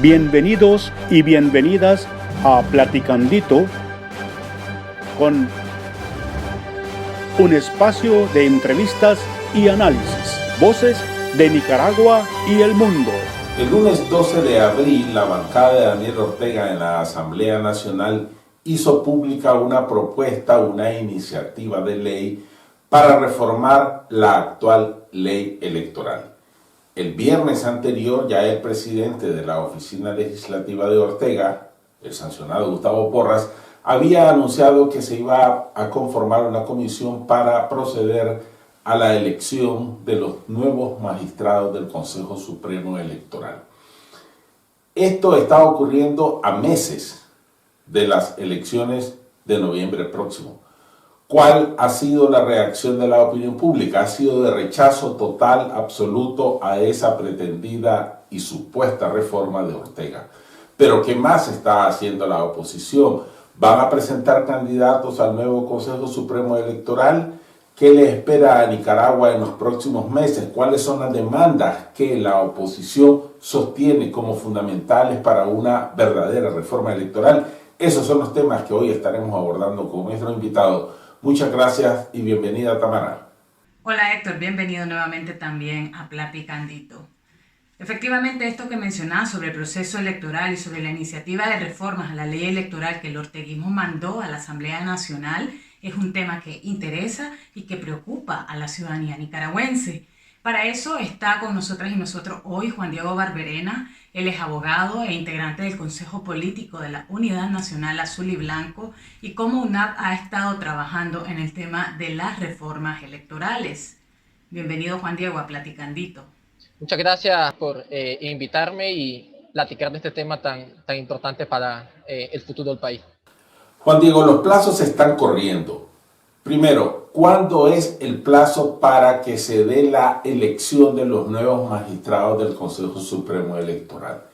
Bienvenidos y bienvenidas a Platicandito, con un espacio de entrevistas y análisis, voces de Nicaragua y el mundo. El lunes 12 de abril, la bancada de Daniel Ortega en la Asamblea Nacional hizo pública una propuesta, una iniciativa de ley para reformar la actual ley electoral. El viernes anterior, ya el presidente de la oficina legislativa de Ortega, el sancionado Gustavo Porras, había anunciado que se iba a conformar una comisión para proceder a la elección de los nuevos magistrados del Consejo Supremo Electoral. Esto está ocurriendo a meses de las elecciones de noviembre próximo. ¿Cuál ha sido la reacción de la opinión pública? Ha sido de rechazo total, absoluto a esa pretendida y supuesta reforma de Ortega. Pero ¿qué más está haciendo la oposición? ¿Van a presentar candidatos al nuevo Consejo Supremo Electoral? ¿Qué le espera a Nicaragua en los próximos meses? ¿Cuáles son las demandas que la oposición sostiene como fundamentales para una verdadera reforma electoral? Esos son los temas que hoy estaremos abordando con nuestro invitado. Muchas gracias y bienvenida, Tamara. Hola Héctor, bienvenido nuevamente también a Platicandito. Efectivamente, esto que mencionás sobre el proceso electoral y sobre la iniciativa de reformas a la ley electoral que el orteguismo mandó a la Asamblea Nacional es un tema que interesa y que preocupa a la ciudadanía nicaragüense. Para eso está con nosotras y nosotros hoy Juan Diego Barberena. Él es abogado e integrante del Consejo Político de la Unidad Nacional Azul y Blanco y como UNAP ha estado trabajando en el tema de las reformas electorales. Bienvenido Juan Diego a Platicandito. Muchas gracias por invitarme y platicar de este tema tan importante para el futuro del país. Juan Diego, los plazos están corriendo. Primero, ¿cuándo es el plazo para que se dé la elección de los nuevos magistrados del Consejo Supremo Electoral?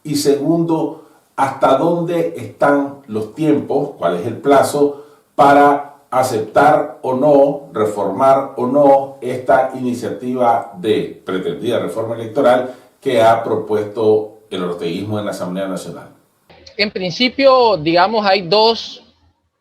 Y segundo, ¿hasta dónde están los tiempos? ¿Cuál es el plazo para aceptar o no, reformar o no esta iniciativa de pretendida reforma electoral que ha propuesto el orteguismo en la Asamblea Nacional? En principio, digamos, hay dos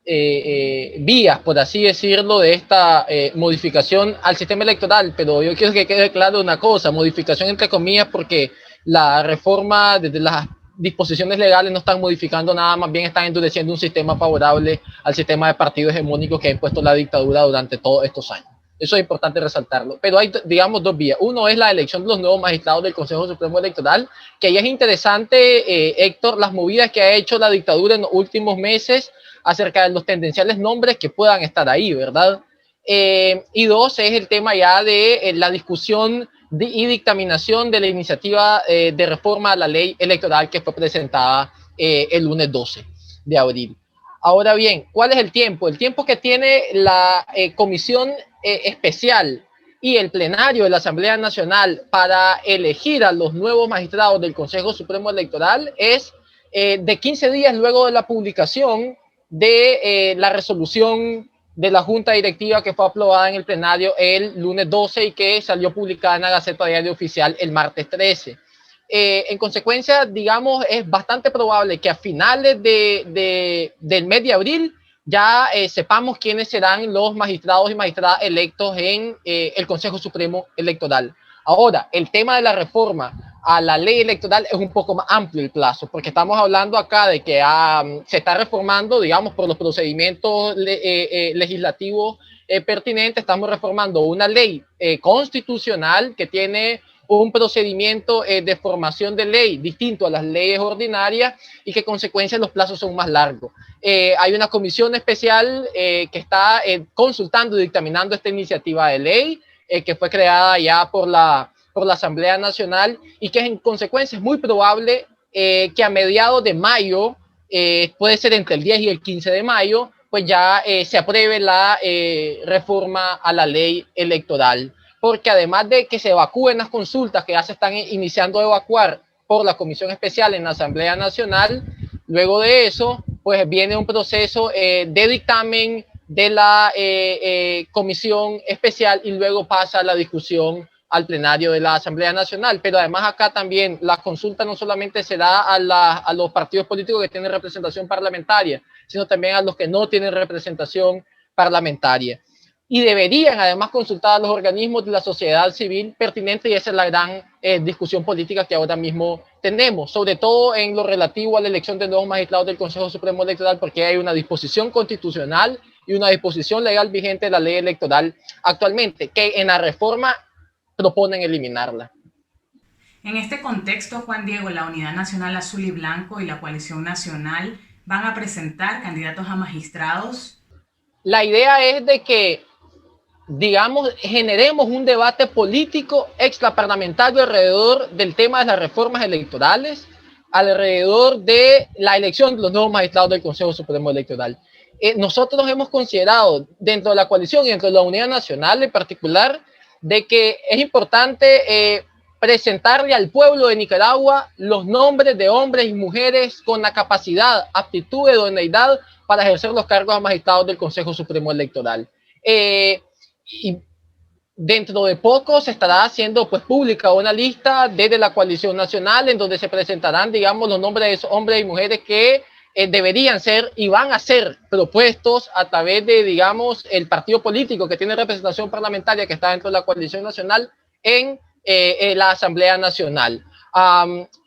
vías, por así decirlo, de esta modificación al sistema electoral, pero yo quiero que quede claro una cosa, modificación entre comillas, porque la reforma desde las disposiciones legales no están modificando nada, más bien están endureciendo un sistema favorable al sistema de partido hegemónico que ha impuesto la dictadura durante todos estos años. Eso es importante resaltarlo. Pero hay, digamos, dos vías. Uno es la elección de los nuevos magistrados del Consejo Supremo Electoral, que ya es interesante, Héctor, las movidas que ha hecho la dictadura en los últimos meses acerca de los tendenciales nombres que puedan estar ahí, ¿verdad? Y dos, es el tema ya de la discusión y dictaminación de la iniciativa de reforma a la ley electoral que fue presentada el lunes 12 de abril. Ahora bien, ¿cuál es el tiempo? El tiempo que tiene la comisión especial y el plenario de la Asamblea Nacional para elegir a los nuevos magistrados del Consejo Supremo Electoral es de 15 días luego de la publicación de la resolución de la Junta Directiva que fue aprobada en el plenario el lunes 12 y que salió publicada en la Gaceta Diaria Oficial el martes 13. En consecuencia, digamos, es bastante probable que a finales del mes de abril ya sepamos quiénes serán los magistrados y magistradas electos en el Consejo Supremo Electoral. Ahora, el tema de la reforma a la ley electoral es un poco más amplio el plazo, porque estamos hablando acá de que se está reformando, digamos, por los procedimientos legislativos pertinentes, estamos reformando una ley constitucional que tiene un procedimiento de formación de ley distinto a las leyes ordinarias y que en consecuencia los plazos son más largos. Hay una comisión especial que está consultando y dictaminando esta iniciativa de ley que fue creada ya por la Asamblea Nacional y que en consecuencia es muy probable que a mediados de mayo, puede ser entre el 10 y el 15 de mayo, pues ya se apruebe la reforma a la ley electoral. Porque además de que se evacúen las consultas que ya se están iniciando a evacuar por la Comisión Especial en la Asamblea Nacional, luego de eso, pues viene un proceso de dictamen de la Comisión Especial y luego pasa a la discusión al plenario de la Asamblea Nacional. Pero además acá también la consulta no solamente se da a los partidos políticos que tienen representación parlamentaria, sino también a los que no tienen representación parlamentaria. Y deberían además consultar a los organismos de la sociedad civil pertinentes, y esa es la gran discusión política que ahora mismo tenemos, sobre todo en lo relativo a la elección de nuevos magistrados del Consejo Supremo Electoral, porque hay una disposición constitucional y una disposición legal vigente de la ley electoral actualmente, que en la reforma proponen eliminarla. En este contexto, Juan Diego, la Unidad Nacional Azul y Blanco y la Coalición Nacional van a presentar candidatos a magistrados. La idea es de que, digamos, generemos un debate político extraparlamentario alrededor del tema de las reformas electorales, alrededor de la elección de los nuevos magistrados del Consejo Supremo Electoral. Nosotros hemos considerado dentro de la coalición y dentro de la Unidad Nacional en particular de que es importante presentarle al pueblo de Nicaragua los nombres de hombres y mujeres con la capacidad, aptitud, idoneidad para ejercer los cargos de magistrados del Consejo Supremo Electoral. Y dentro de poco se estará haciendo pues pública una lista desde la coalición nacional en donde se presentarán, digamos, los nombres de esos hombres y mujeres que deberían ser y van a ser propuestos a través de, digamos, el partido político que tiene representación parlamentaria que está dentro de la coalición nacional en la Asamblea Nacional.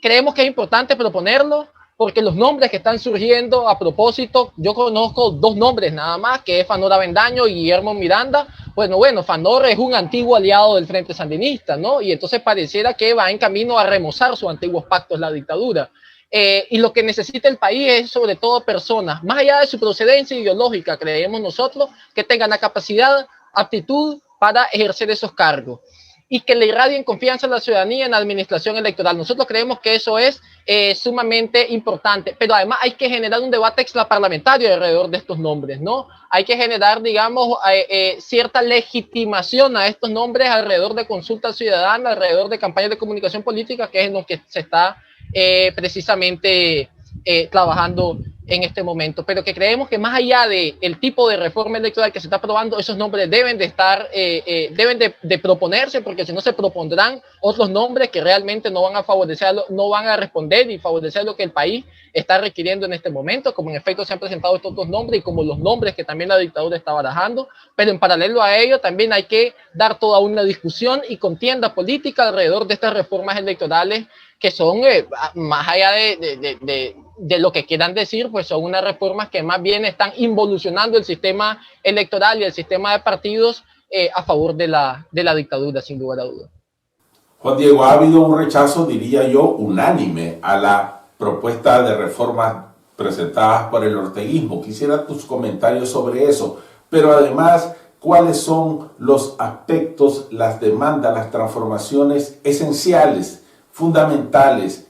Creemos que es importante proponerlo porque los nombres que están surgiendo a propósito, yo conozco dos nombres nada más, que es Fanor Avendaño y Guillermo Miranda. Bueno, Fanor es un antiguo aliado del Frente Sandinista, ¿no? Y entonces pareciera que va en camino a remozar sus antiguos pactos la dictadura. Y lo que necesita el país es sobre todo personas, más allá de su procedencia ideológica, creemos nosotros, que tengan la capacidad, aptitud para ejercer esos cargos y que le irradien confianza a la ciudadanía en la administración electoral. Nosotros creemos que eso es sumamente importante, pero además hay que generar un debate extraparlamentario alrededor de estos nombres, ¿no? Hay que generar, digamos, cierta legitimación a estos nombres alrededor de consulta ciudadana, alrededor de campañas de comunicación política, que es en lo que se está precisamente trabajando en este momento, pero que creemos que más allá del tipo de reforma electoral que se está aprobando, esos nombres deben de estar, deben de proponerse, porque si no se propondrán otros nombres que realmente no van a favorecer, no van a responder y favorecer lo que el país está requiriendo en este momento, como en efecto se han presentado estos dos nombres y como los nombres que también la dictadura está barajando, pero en paralelo a ello también hay que dar toda una discusión y contienda política alrededor de estas reformas electorales que son, más allá de lo que quieran decir, pues son unas reformas que más bien están involucionando el sistema electoral y el sistema de partidos a favor de la dictadura, sin lugar a dudas. Juan Diego, ha habido un rechazo, diría yo, unánime a la propuesta de reformas presentadas por el orteguismo. Quisiera tus comentarios sobre eso, pero además, ¿cuáles son los aspectos, las demandas, las transformaciones esenciales, fundamentales,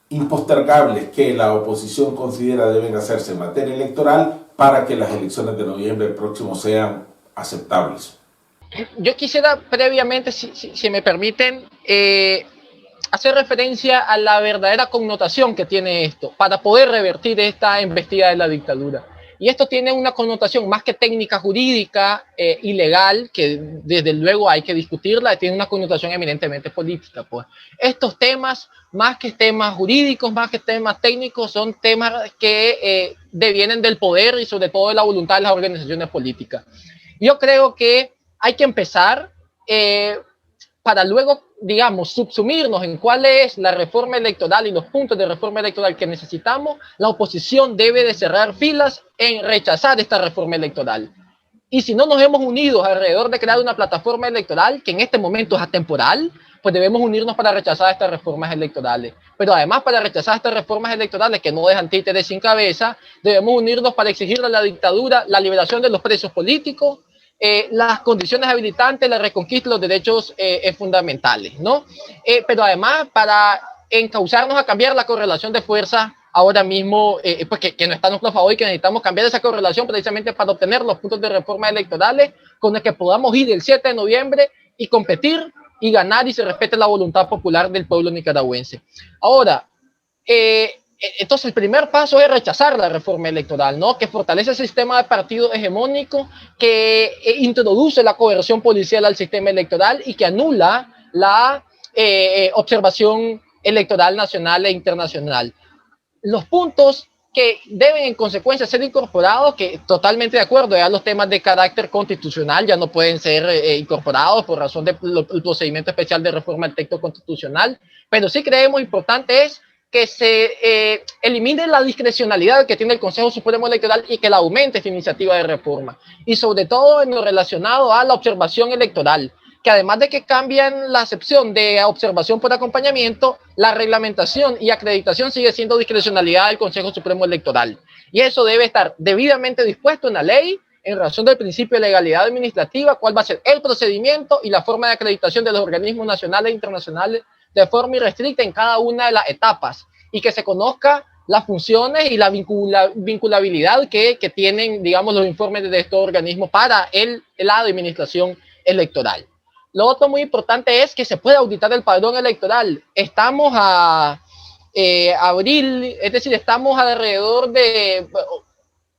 impostergables que la oposición considera deben hacerse en materia electoral para que las elecciones de noviembre próximo sean aceptables? Yo quisiera previamente, si me permiten, hacer referencia a la verdadera connotación que tiene esto para poder revertir esta embestida de la dictadura. Y esto tiene una connotación más que técnica jurídica y legal, que desde luego hay que discutirla, tiene una connotación eminentemente política. Pues. Estos temas, más que temas jurídicos, más que temas técnicos, son temas que devienen del poder y sobre todo de la voluntad de las organizaciones políticas. Yo creo que hay que empezar para luego, digamos, subsumirnos en cuál es la reforma electoral y los puntos de reforma electoral que necesitamos. La oposición debe de cerrar filas en rechazar esta reforma electoral. Y si no nos hemos unido alrededor de crear una plataforma electoral, que en este momento es atemporal, pues debemos unirnos para rechazar estas reformas electorales. Pero además, para rechazar estas reformas electorales que no dejan títeres sin cabeza, debemos unirnos para exigirle a la dictadura la liberación de los presos políticos, las condiciones habilitantes, la reconquista de los derechos fundamentales, ¿no? Pero además para encauzarnos a cambiar la correlación de fuerza ahora mismo, pues que no está a nuestro favor y que necesitamos cambiar esa correlación precisamente para obtener los puntos de reforma electorales con los que podamos ir el 7 de noviembre y competir y ganar y se respete la voluntad popular del pueblo nicaragüense. Ahora, entonces el primer paso es rechazar la reforma electoral, ¿no? Que fortalece el sistema de partido hegemónico, que introduce la coerción policial al sistema electoral y que anula la observación electoral nacional e internacional. Los puntos que deben en consecuencia ser incorporados, que totalmente de acuerdo, ya los temas de carácter constitucional ya no pueden ser incorporados por razón del procedimiento especial de reforma del texto constitucional, pero sí creemos importante es que se elimine la discrecionalidad que tiene el Consejo Supremo Electoral y que la aumente esta iniciativa de reforma, y sobre todo en lo relacionado a la observación electoral, que además de que cambian la acepción de observación por acompañamiento, la reglamentación y acreditación sigue siendo discrecionalidad del Consejo Supremo Electoral. Y eso debe estar debidamente dispuesto en la ley, en razón del principio de legalidad administrativa, cuál va a ser el procedimiento y la forma de acreditación de los organismos nacionales e internacionales de forma irrestricta en cada una de las etapas, y que se conozca las funciones y la vinculabilidad que tienen, digamos, los informes de estos organismos para la administración electoral. Lo otro muy importante es que se pueda auditar el padrón electoral. Estamos a abril, es decir, estamos alrededor de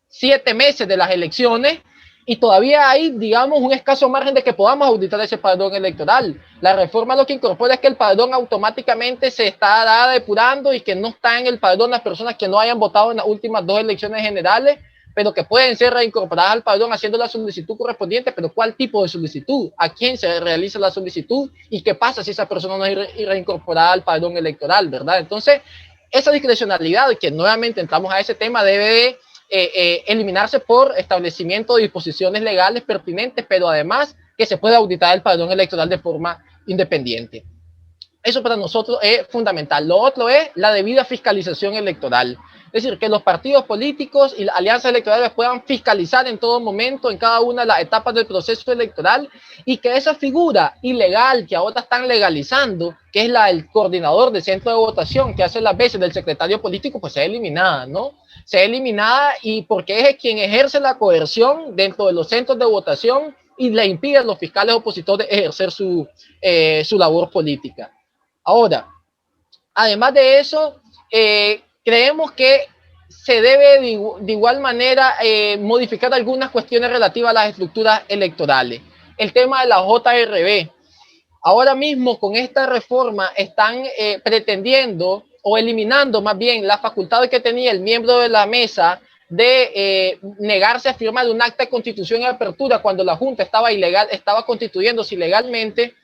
7 meses de las elecciones y todavía hay, digamos, un escaso margen de que podamos auditar ese padrón electoral. La reforma lo que incorpora es que el padrón automáticamente se está depurando y que no está en el padrón las personas que no hayan votado en las últimas 2 elecciones generales, pero que pueden ser reincorporadas al padrón haciendo la solicitud correspondiente. Pero ¿cuál tipo de solicitud? ¿A quién se realiza la solicitud? ¿Y qué pasa si esa persona no es reincorporada al padrón electoral, verdad? Entonces, esa discrecionalidad, que nuevamente entramos a ese tema, debe eliminarse por establecimiento de disposiciones legales pertinentes, pero además que se pueda auditar el padrón electoral de forma independiente. Eso para nosotros es fundamental. Lo otro es la debida fiscalización electoral. Es decir, que los partidos políticos y las alianzas electorales puedan fiscalizar en todo momento, en cada una de las etapas del proceso electoral, y que esa figura ilegal que ahora están legalizando, que es la del coordinador del centro de votación, que hace las veces del secretario político, pues sea eliminada, ¿no? Sea eliminada, y porque es quien ejerce la coerción dentro de los centros de votación y le impide a los fiscales opositores ejercer su labor política. Ahora, además de eso, creemos que se debe de igual manera modificar algunas cuestiones relativas a las estructuras electorales. El tema de la JRB. Ahora mismo con esta reforma están pretendiendo o eliminando más bien la facultad que tenía el miembro de la mesa de negarse a firmar un acta de constitución en apertura cuando la Junta estaba constituyéndose ilegalmente,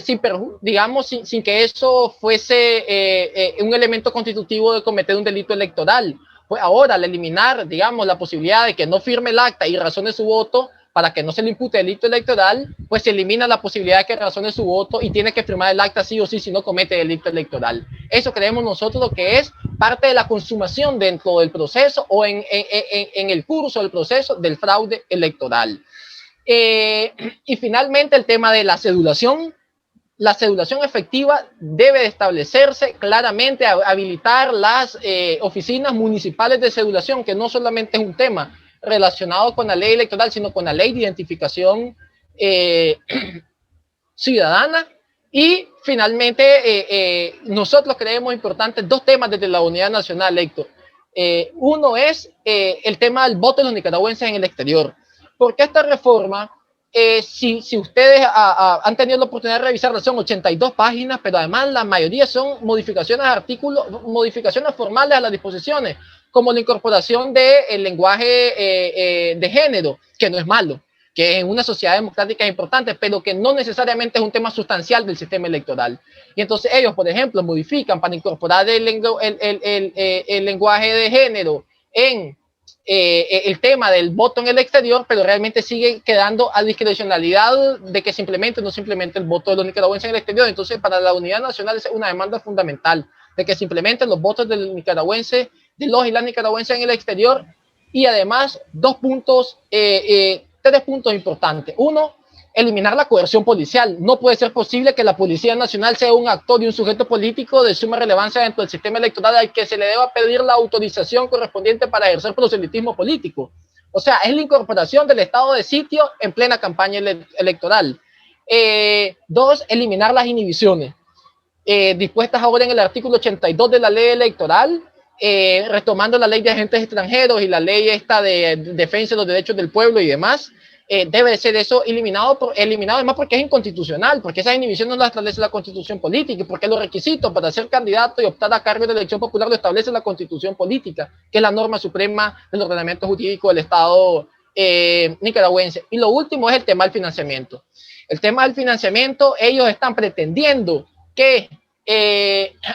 sin que eso fuese un elemento constitutivo de cometer un delito electoral. Pues ahora, al eliminar, digamos, la posibilidad de que no firme el acta y razone su voto para que no se le impute delito electoral, pues se elimina la posibilidad de que razone su voto y tiene que firmar el acta sí o sí si no comete delito electoral. Eso creemos nosotros lo que es parte de la consumación dentro del proceso o en el curso del proceso del fraude electoral. Y finalmente el tema de la cedulación. La cedulación efectiva debe de establecerse claramente, habilitar las oficinas municipales de cedulación, que no solamente es un tema relacionado con la ley electoral, sino con la ley de identificación ciudadana. Y finalmente, nosotros creemos importantes 2 temas desde la Unidad Nacional, Héctor. Uno es el tema del voto de los nicaragüenses en el exterior. Porque esta reforma, si ustedes han tenido la oportunidad de revisarla, son 82 páginas, pero además la mayoría son modificaciones a artículos, modificaciones formales a las disposiciones, como la incorporación del lenguaje de género, que no es malo, que en una sociedad democrática es importante, pero que no necesariamente es un tema sustancial del sistema electoral. Y entonces ellos, por ejemplo, modifican para incorporar el lenguaje de género en el tema del voto en el exterior, pero realmente sigue quedando a discrecionalidad de que simplemente no simplemente el voto de los nicaragüenses en el exterior. Entonces, para la Unidad Nacional es una demanda fundamental de que simplemente los votos del nicaragüense, de los y las nicaragüenses en el exterior. Y además 3 puntos importantes. Uno, eliminar la coerción policial. No puede ser posible que la Policía Nacional sea un actor y un sujeto político de suma relevancia dentro del sistema electoral al que se le deba pedir la autorización correspondiente para ejercer proselitismo político. O sea, es la incorporación del estado de sitio en plena campaña electoral. 2, eliminar las inhibiciones dispuestas ahora en el artículo 82 de la ley electoral, retomando la ley de agentes extranjeros y la ley esta de defensa de los derechos del pueblo y demás. debe ser eso eliminado además porque es inconstitucional, porque esa inhibición no la establece la Constitución política, y porque los requisitos para ser candidato y optar a cargo de elección popular lo establece la Constitución política, que es la norma suprema del ordenamiento jurídico del Estado nicaragüense. Y lo último es el tema del financiamiento. El tema del financiamiento, ellos están pretendiendo que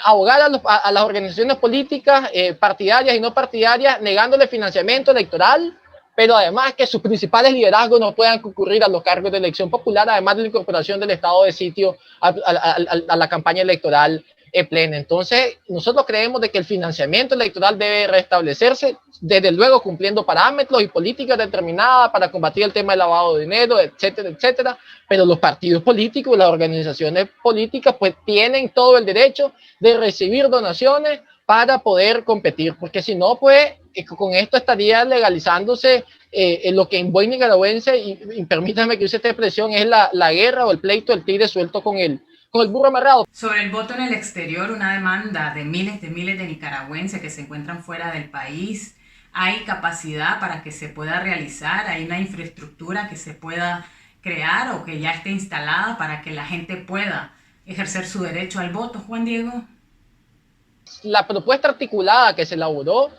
abogar a las organizaciones políticas partidarias y no partidarias, negándole financiamiento electoral, pero además que sus principales liderazgos no puedan concurrir a los cargos de elección popular, además de la incorporación del estado de sitio a la campaña electoral plena. Entonces, nosotros creemos de que el financiamiento electoral debe restablecerse, desde luego cumpliendo parámetros y políticas determinadas para combatir el tema del lavado de dinero, etcétera, etcétera, pero los partidos políticos y las organizaciones políticas pues tienen todo el derecho de recibir donaciones para poder competir, porque si no, pues con esto estaría legalizándose lo que en buen nicaragüense, y permítanme que use esta expresión, es la guerra o el pleito del tigre suelto con el burro amarrado. Sobre el voto en el exterior, una demanda de miles de nicaragüenses que se encuentran fuera del país. ¿Hay capacidad para que se pueda realizar? ¿Hay una infraestructura que se pueda crear o que ya esté instalada para que la gente pueda ejercer su derecho al voto, Juan Diego? La propuesta articulada que se elaboró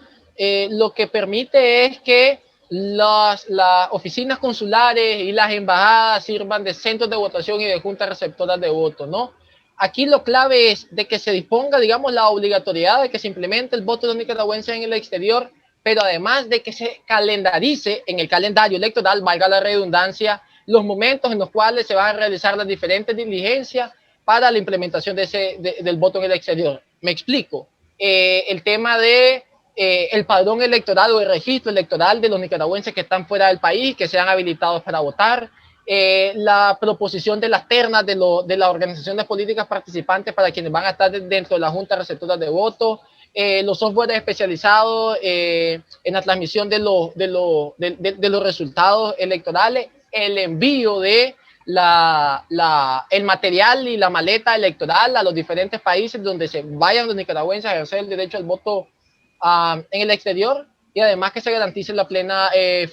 lo que permite es que las oficinas consulares y las embajadas sirvan de centros de votación y de juntas receptoras de votos, ¿no? Aquí lo clave es de que se disponga, digamos, la obligatoriedad de que se implemente el voto de los nicaragüenses en el exterior, pero además de que se calendarice en el calendario electoral, valga la redundancia, los momentos en los cuales se van a realizar las diferentes diligencias para la implementación del voto en el exterior. Me explico. El tema de el padrón electoral o el registro electoral de los nicaragüenses que están fuera del país, que sean habilitados para votar, la proposición de las ternas de las organizaciones políticas participantes para quienes van a estar dentro de la Junta Receptora de Votos, los softwares especializados en la transmisión de los resultados electorales, el envío de el material y la maleta electoral a los diferentes países donde se vayan los nicaragüenses a ejercer el derecho al voto en el exterior, y además que se garantice la plena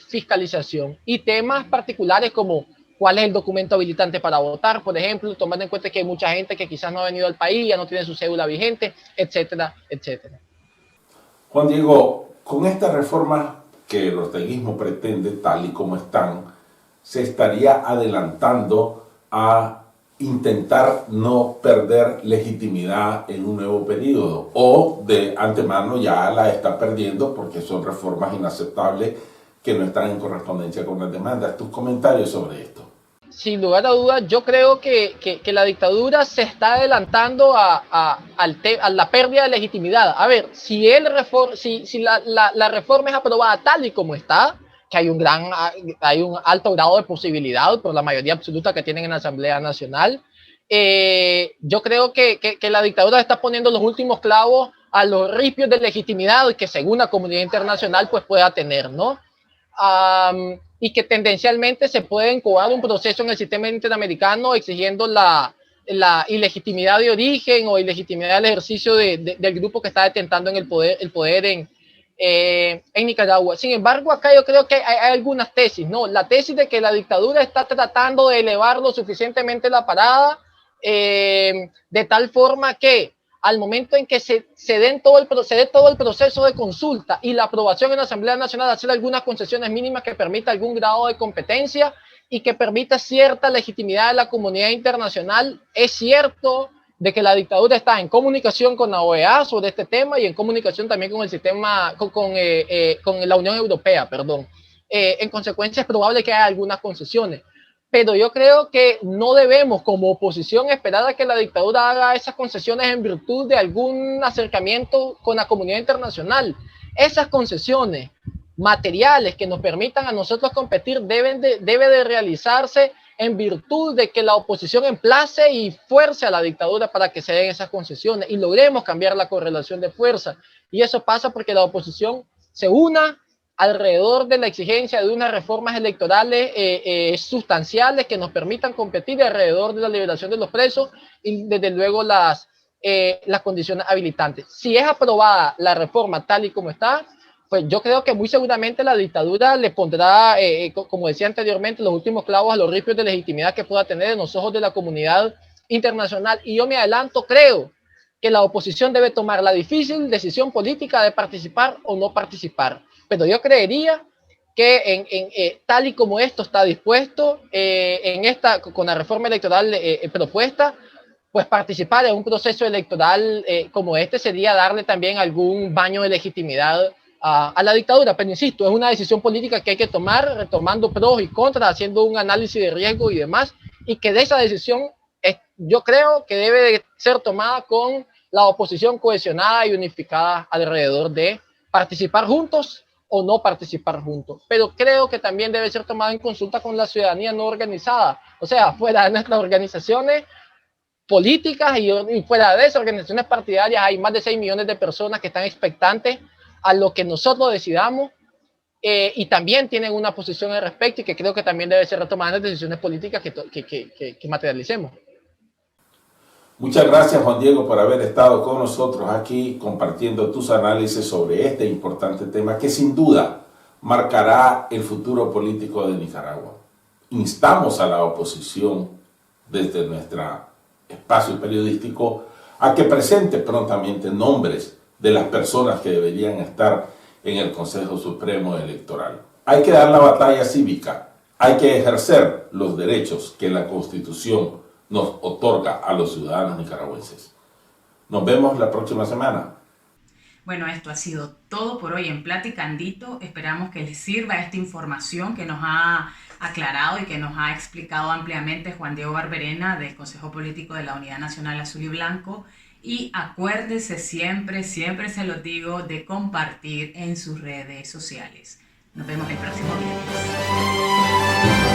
fiscalización, y temas particulares como cuál es el documento habilitante para votar, por ejemplo, tomando en cuenta que hay mucha gente que quizás no ha venido al país, ya no tiene su cédula vigente, etcétera, etcétera. Juan Diego, con esta reforma que el orteguismo pretende, tal y como están, se estaría adelantando a intentar no perder legitimidad en un nuevo periodo, o de antemano ya la está perdiendo porque son reformas inaceptables que no están en correspondencia con las demandas. ¿Tus comentarios sobre esto? Sin lugar a dudas, yo creo que la dictadura se está adelantando a la pérdida de legitimidad. A ver, si la reforma es aprobada tal y como está, que hay un alto grado de posibilidad por la mayoría absoluta que tienen en la Asamblea Nacional, yo creo que la dictadura está poniendo los últimos clavos a los ripios de legitimidad que según la comunidad internacional pues pueda tener, ¿no? Y que tendencialmente se puede encuadrar un proceso en el sistema interamericano exigiendo la ilegitimidad de origen o ilegitimidad del ejercicio del grupo que está detentando en el poder en Nicaragua. Sin embargo, acá yo creo que hay algunas tesis, ¿no? La tesis de que la dictadura está tratando de elevar lo suficientemente la parada, de tal forma que al momento en que se dé todo el proceso de consulta y la aprobación en la Asamblea Nacional, hacer algunas concesiones mínimas que permita algún grado de competencia y que permita cierta legitimidad de la comunidad internacional. Es cierto de que la dictadura está en comunicación con la OEA sobre este tema y en comunicación también con el sistema, con la Unión Europea, perdón. En consecuencia, es probable que haya algunas concesiones. Pero yo creo que no debemos, como oposición, esperar a que la dictadura haga esas concesiones en virtud de algún acercamiento con la comunidad internacional. Esas concesiones materiales que nos permitan a nosotros competir debe de realizarse en virtud de que la oposición emplace y fuerce a la dictadura para que se den esas concesiones y logremos cambiar la correlación de fuerza. Y eso pasa porque la oposición se una alrededor de la exigencia de unas reformas electorales sustanciales que nos permitan competir alrededor de la liberación de los presos y desde luego las condiciones habilitantes. Si es aprobada la reforma tal y como está, pues yo creo que muy seguramente la dictadura le pondrá, como decía anteriormente, los últimos clavos a los rifles de legitimidad que pueda tener en los ojos de la comunidad internacional. Y yo me adelanto, creo que la oposición debe tomar la difícil decisión política de participar o no participar. Pero yo creería que tal y como esto está dispuesto, con la reforma electoral propuesta, pues participar en un proceso electoral como este sería darle también algún baño de legitimidad a la dictadura. Pero insisto, es una decisión política que hay que tomar, retomando pros y contras, haciendo un análisis de riesgo y demás, y que de esa decisión yo creo que debe de ser tomada con la oposición cohesionada y unificada alrededor de participar juntos o no participar juntos. Pero creo que también debe ser tomada en consulta con la ciudadanía no organizada, o sea, fuera de nuestras organizaciones políticas y fuera de esas organizaciones partidarias hay más de 6 millones de personas que están expectantes a lo que nosotros decidamos y también tienen una posición al respecto y que creo que también debe ser retomada en las decisiones políticas que materialicemos. Muchas gracias, Juan Diego, por haber estado con nosotros aquí compartiendo tus análisis sobre este importante tema que sin duda marcará el futuro político de Nicaragua. Instamos a la oposición desde nuestro espacio periodístico a que presente prontamente nombres de las personas que deberían estar en el Consejo Supremo Electoral. Hay que dar la batalla cívica, hay que ejercer los derechos que la Constitución nos otorga a los ciudadanos nicaragüenses. Nos vemos la próxima semana. Bueno, esto ha sido todo por hoy en Platicandito. Esperamos que les sirva esta información que nos ha aclarado y que nos ha explicado ampliamente Juan Diego Barberena del Consejo Político de la Unidad Nacional Azul y Blanco. Y acuérdense siempre se los digo, de compartir en sus redes sociales. Nos vemos el próximo viernes.